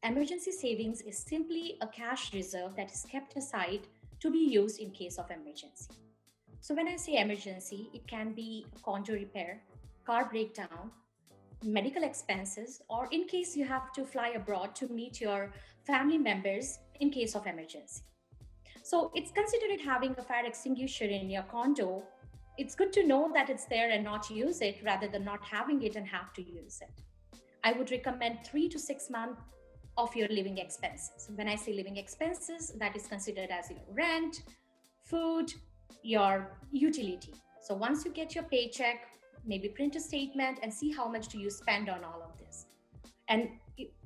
Emergency savings is simply a cash reserve that is kept aside to be used in case of emergency. So when I say emergency, it can be a condo repair, car breakdown, medical expenses, or in case you have to fly abroad to meet your family members in case of emergency. So it's considered having a fire extinguisher in your condo. It's good to know that it's there and not use it rather than not having it and have to use it. I would recommend 3 to 6 months of your living expenses. When I say living expenses, that is considered as your rent, food, your utility. So once you get your paycheck, maybe print a statement and see how much do you spend on all of this. And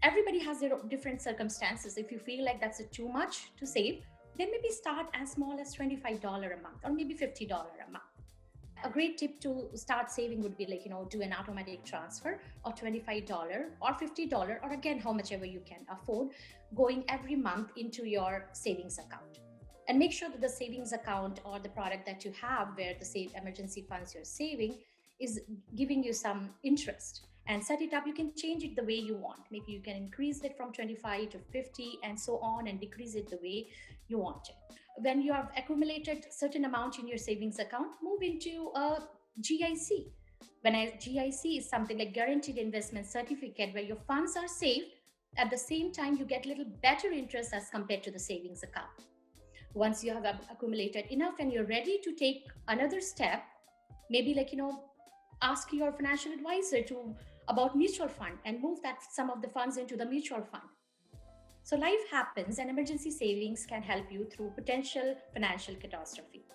everybody has their different circumstances. If you feel like that's too much to save, then maybe start as small as $25 a month or maybe $50 a month. A great tip to start saving would be like, do an automatic transfer of $25 or $50, or again, how much ever you can afford, going every month into your savings account. And make sure that the savings account or the product that you have where the save emergency funds you're saving is giving you some interest. And set it up. You can change it the way you want. Maybe you can increase it from 25 to 50 and so on, and decrease it the way you want it. When you have accumulated certain amount in your savings account, move into a GIC. When a GIC is something like guaranteed investment certificate, where your funds are saved. At the same time, you get a little better interest as compared to the savings account. Once you have accumulated enough and you're ready to take another step, maybe ask your financial advisor about mutual fund and move that some of the funds into the mutual fund. So life happens and emergency savings can help you through potential financial catastrophe.